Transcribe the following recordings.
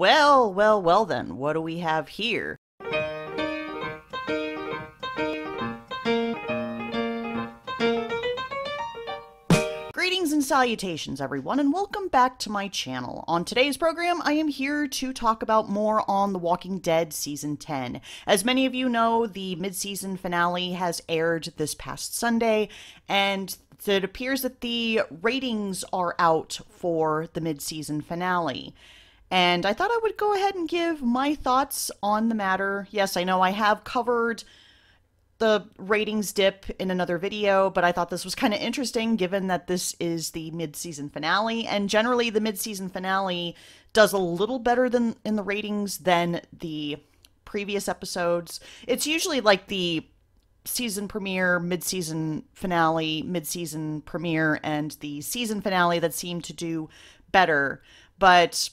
Well then, what do we have here? Greetings and salutations, everyone, and welcome back to my channel. On today's program, I am here to talk about more on The Walking Dead Season 10. As many of you know, the mid-season finale has aired this past Sunday, and it appears that the ratings are out for the mid-season finale. And I thought I would go ahead and give my thoughts on the matter. Yes, I know I have covered the ratings dip in another video, but I thought this was kind of interesting given that this is the mid-season finale, and generally the mid-season finale does a little better than in the ratings than the previous episodes. It's usually like the season premiere, mid-season finale, mid-season premiere, and the season finale that seem to do better, but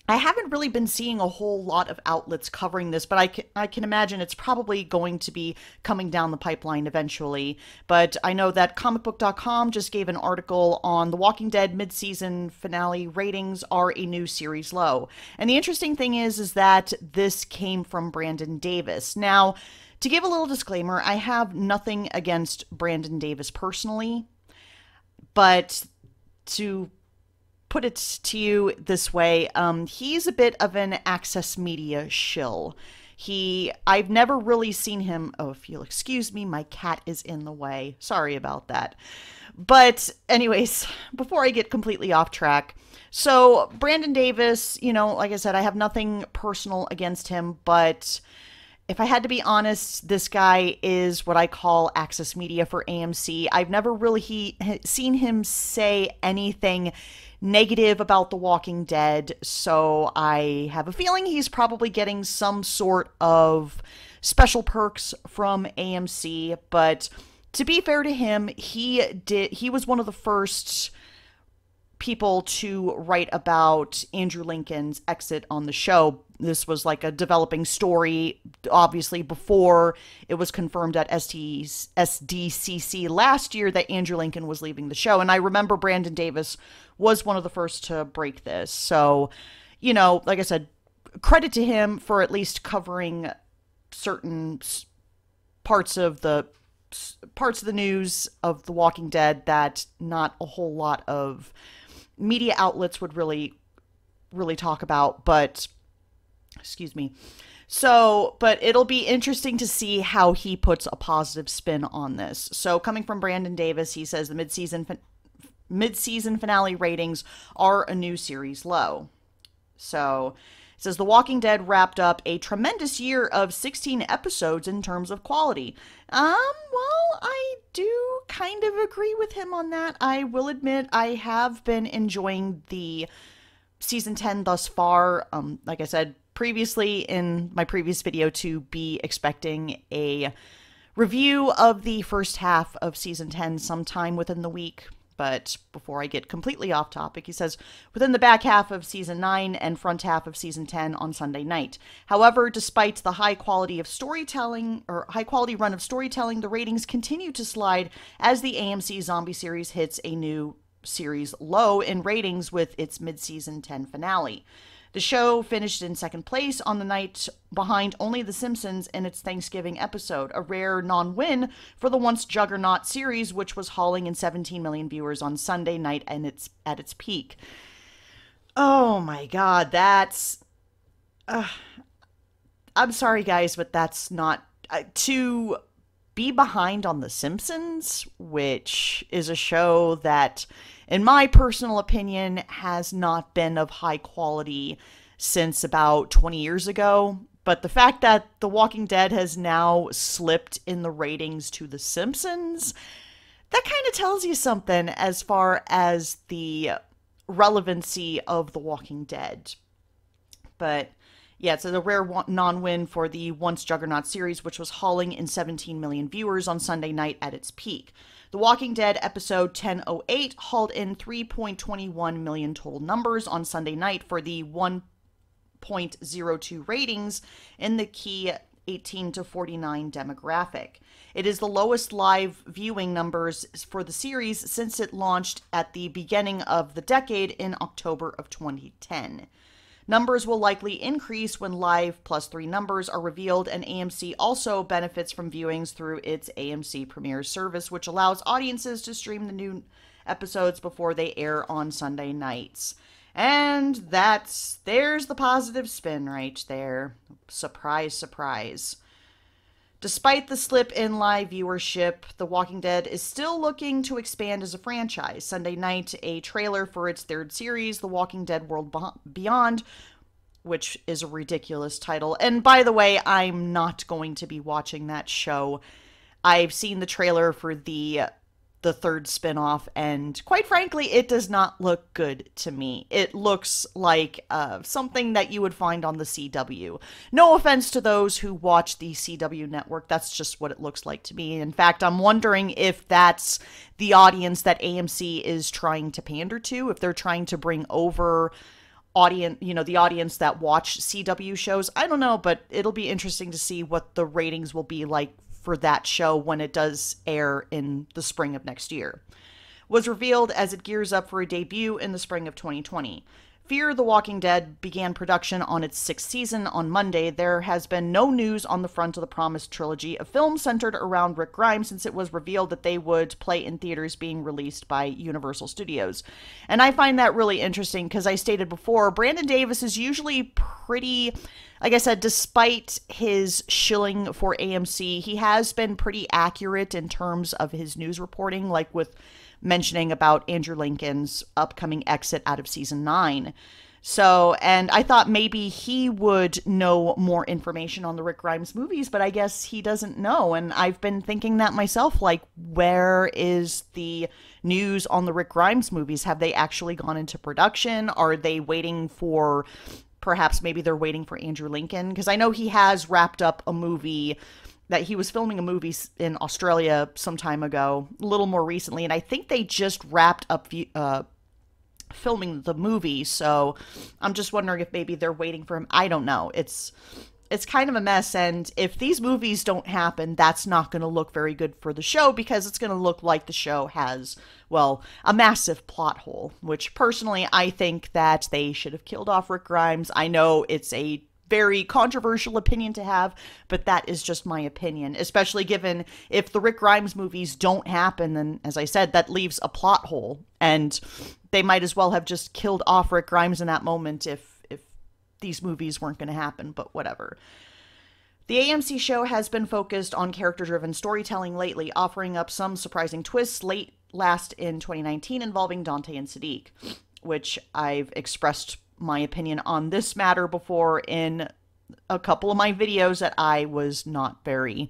I haven't really been seeing a whole lot of outlets covering this, but I can imagine it's probably going to be coming down the pipeline eventually. But I know that comicbook.com just gave an article on The Walking Dead mid-season finale ratings are a new series low. And the interesting thing is that this came from Brandon Davis. Now, to give a little disclaimer, I have nothing against Brandon Davis personally, but to put it to you this way, he's a bit of an Access Media shill. I've never really seen him. Oh, if you'll excuse me, my cat is in the way. Sorry about that. But anyways, before I get completely off track, so Brandon Davis, like I said, I have nothing personal against him, but if I had to be honest, this guy is what I call Access Media for AMC. I've never really seen him say anything negative about The Walking Dead, so I have a feeling he's probably getting some sort of special perks from AMC. But to be fair to him, he was one of the first people to write about Andrew Lincoln's exit on the show. This was like a developing story, obviously, before it was confirmed at SDCC last year that Andrew Lincoln was leaving the show. And I remember Brandon Davis was one of the first to break this. So, like I said, credit to him for at least covering certain parts of the news of The Walking Dead that not a whole lot of media outlets would really talk about, but excuse me. So, but it'll be interesting to see how he puts a positive spin on this. So, coming from Brandon Davis, he says the mid-season finale ratings are a new series low. So, it says The Walking Dead wrapped up a tremendous year of 16 episodes in terms of quality. Well, I do kind of agree with him on that. I will admit I have been enjoying the season 10 thus far. Like I said previously in my previous video, to be expecting a review of the first half of season 10 sometime within the week. But before I get completely off topic, he says, within the back half of season 9 and front half of season 10 on Sunday night. However, despite the high quality run of storytelling, the ratings continue to slide as the AMC zombie series hits a new series low in ratings with its mid-season 10 finale. The show finished in second place on the night behind only The Simpsons in its Thanksgiving episode, a rare non-win for the once juggernaut series, which was hauling in 17 million viewers on Sunday night and at its peak. Oh my god, that's... I'm sorry guys, but that's not... to be behind on The Simpsons, which is a show that, in my personal opinion, has not been of high quality since about 20 years ago. But the fact that The Walking Dead has now slipped in the ratings to The Simpsons, that kind of tells you something as far as the relevancy of The Walking Dead. But yeah, it's a rare non-win for the once juggernaut series, which was hauling in 17 million viewers on Sunday night at its peak. The Walking Dead episode 1008 hauled in 3.21 million total numbers on Sunday night for the 1.02 ratings in the key 18 to 49 demographic. It is the lowest live viewing numbers for the series since it launched at the beginning of the decade in October of 2010. Numbers will likely increase when Live Plus 3 numbers are revealed, and AMC also benefits from viewings through its AMC Premiere service, which allows audiences to stream the new episodes before they air on Sunday nights. And there's the positive spin right there. Surprise, surprise. Despite the slip in live viewership, The Walking Dead is still looking to expand as a franchise. Sunday night, a trailer for its third series, The Walking Dead World Beyond, which is a ridiculous title. And by the way, I'm not going to be watching that show. I've seen the trailer for the third spinoff, and quite frankly, it does not look good to me. It looks like something that you would find on the CW. No offense to those who watch the CW network, that's just what it looks like to me. In fact, I'm wondering if that's the audience that AMC is trying to pander to, if they're trying to bring over the audience that watch CW shows. I don't know, but it'll be interesting to see what the ratings will be like for that show when it does air in the spring of next year. Was revealed as it gears up for a debut in the spring of 2020. Fear the Walking Dead began production on its 6th season on Monday. There has been no news on the front of the promised trilogy, a film centered around Rick Grimes, since it was revealed that they would play in theaters being released by Universal Studios. And I find that really interesting because I stated before, Brandon Davis is usually pretty, like I said, despite his shilling for AMC, he has been pretty accurate in terms of his news reporting, like with mentioning about Andrew Lincoln's upcoming exit out of season 9. So, and I thought maybe he would know more information on the Rick Grimes movies, but I guess he doesn't know. And I've been thinking that myself, like, where is the news on the Rick Grimes movies? Have they actually gone into production? Are they waiting for, perhaps maybe they're waiting for Andrew Lincoln? Because I know he has wrapped up a movie, that he was filming a movie in Australia some time ago, a little more recently, and I think they just wrapped up filming the movie, so I'm just wondering if maybe they're waiting for him. I don't know. It's kind of a mess, and if these movies don't happen, that's not going to look very good for the show, because it's going to look like the show has, well, a massive plot hole, which personally I think that they should have killed off Rick Grimes. I know it's a very controversial opinion to have, but that is just my opinion, especially given if the Rick Grimes movies don't happen, then, as I said, that leaves a plot hole, and they might as well have just killed off Rick Grimes in that moment if these movies weren't going to happen, but whatever. The AMC show has been focused on character-driven storytelling lately, offering up some surprising twists last in 2019 involving Dante and Sadiq, which I've expressed my opinion on this matter before in a couple of my videos, that I was not very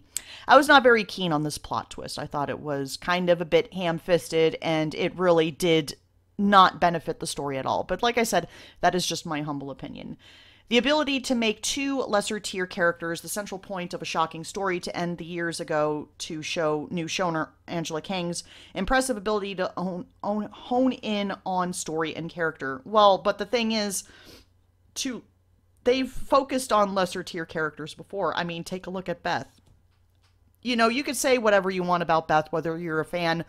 keen on this plot twist. I thought it was kind of a bit ham-fisted, and it really did not benefit the story at all. But like I said, that is just my humble opinion. The ability to make two lesser-tier characters the central point of a shocking story to end the years ago to show new showrunner Angela Kang's impressive ability to hone in on story and character. Well, but the thing is, they've focused on lesser-tier characters before. I mean, take a look at Beth. You know, you could say whatever you want about Beth, whether you're a fan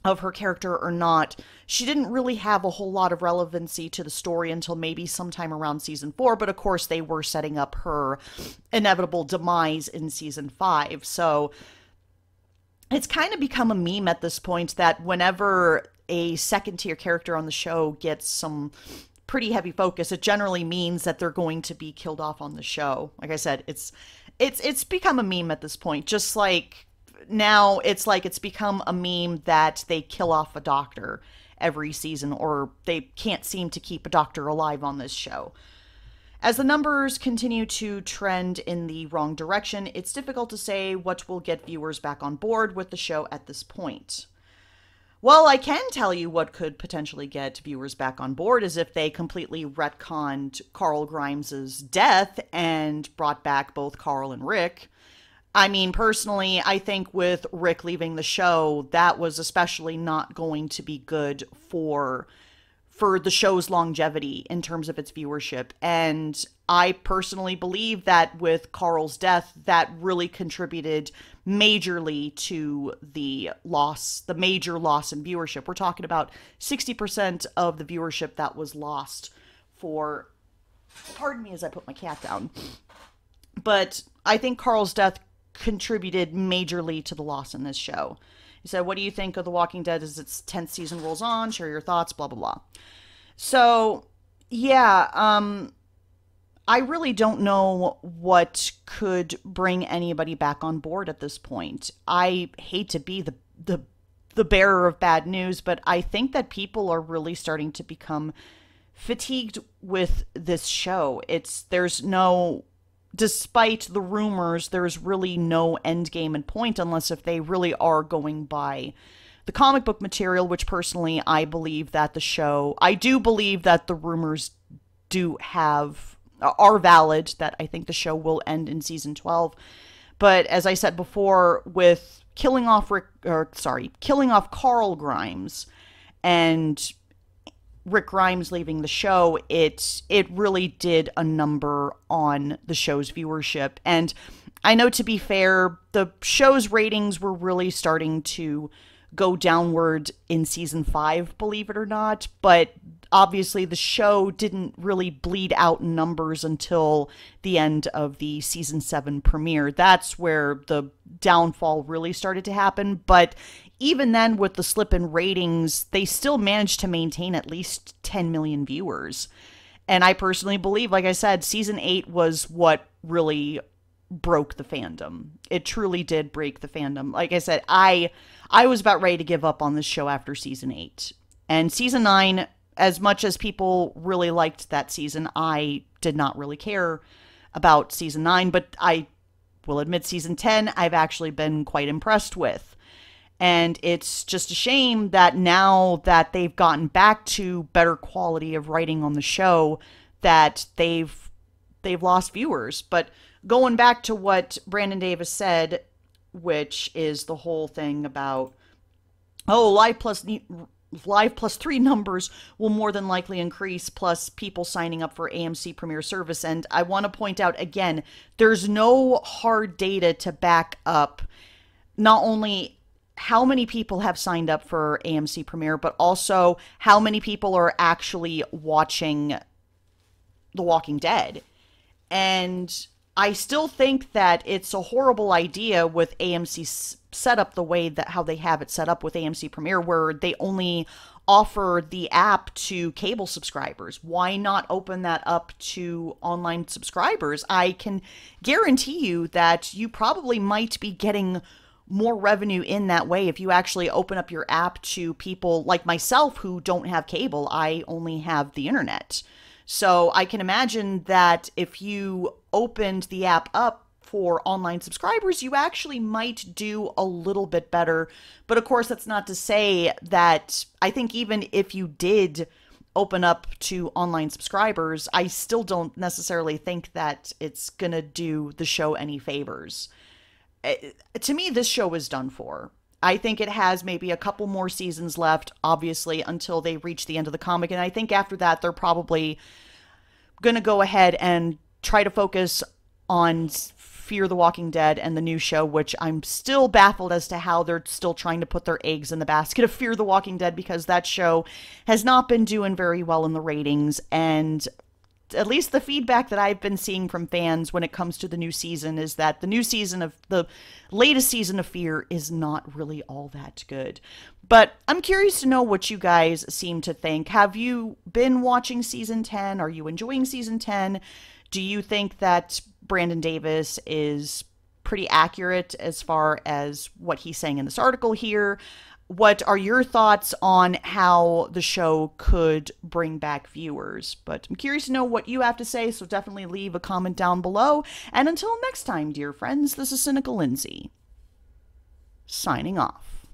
of her character or not. She didn't really have a whole lot of relevancy to the story until maybe sometime around season 4, but of course they were setting up her inevitable demise in season 5. So it's kind of become a meme at this point that whenever a second-tier character on the show gets some pretty heavy focus, it generally means that they're going to be killed off on the show. Like I said, it's become a meme at this point, just like now it's like it's become a meme that they kill off a doctor every season, or they can't seem to keep a doctor alive on this show. As the numbers continue to trend in the wrong direction, it's difficult to say what will get viewers back on board with the show at this point. Well, I can tell you what could potentially get viewers back on board is if they completely retconned Carl Grimes' death and brought back both Carl and Rick. I mean, personally, I think with Rick leaving the show, that was especially not going to be good for the show's longevity in terms of its viewership. And I personally believe that with Carl's death, that really contributed majorly to the major loss in viewership. We're talking about 60% of the viewership that was lost for Pardon me as I put my cat down. But I think Carl's death contributed majorly to the loss in this show. He said, what do you think of The Walking Dead as its 10th season rolls on? Share your thoughts, blah, blah, blah. So, yeah, I really don't know what could bring anybody back on board at this point. I hate to be the bearer of bad news, but I think that people are really starting to become fatigued with this show. Despite the rumors, there's really no end game and point unless if they really are going by the comic book material, which personally I do believe that the rumors are valid, that I think the show will end in season 12. But as I said before, with killing off Carl Grimes and Rick Grimes leaving the show, it really did a number on the show's viewership. And I know, to be fair, the show's ratings were really starting to go downward in season 5, believe it or not, but obviously the show didn't really bleed out in numbers until the end of the season 7 premiere. That's where the downfall really started to happen. But even then, with the slip in ratings, they still managed to maintain at least 10 million viewers. And I personally believe, like I said, season 8 was what really broke the fandom. It truly did break the fandom. Like I said, I was about ready to give up on this show after season 8. And season 9, as much as people really liked that season, I did not really care about season 9, but I will admit season 10 I've actually been quite impressed with. And it's just a shame that now that they've gotten back to better quality of writing on the show, that they've lost viewers. But going back to what Brandon Davis said, which is the whole thing about, Live Plus 3 numbers will more than likely increase, plus people signing up for AMC Premier Service. And I want to point out again, there's no hard data to back up not only how many people have signed up for AMC Premiere, but also how many people are actually watching The Walking Dead. And I still think that it's a horrible idea with AMC set up the way that how they have it set up with AMC Premiere, where they only offer the app to cable subscribers. Why not open that up to online subscribers? I can guarantee you that you probably might be getting more revenue in that way if you actually open up your app to people like myself who don't have cable. I only have the internet. So I can imagine that if you opened the app up for online subscribers, you actually might do a little bit better. But of course, that's not to say that I think even if you did open up to online subscribers, I still don't necessarily think that it's going to do the show any favors. To me, this show is done for. I think it has maybe a couple more seasons left, obviously, until they reach the end of the comic. And I think after that, they're probably going to go ahead and try to focus on Fear the Walking Dead and the new show, which I'm still baffled as to how they're still trying to put their eggs in the basket of Fear the Walking Dead, because that show has not been doing very well in the ratings. And at least the feedback that I've been seeing from fans when it comes to the new season is that the latest season of Fear is not really all that good. But I'm curious to know what you guys seem to think. Have you been watching season 10? Are you enjoying season 10? Do you think that Brandon Davis is pretty accurate as far as what he's saying in this article here? What are your thoughts on how the show could bring back viewers? But I'm curious to know what you have to say, so definitely leave a comment down below. And until next time, dear friends, this is Cynical Lindsay, signing off.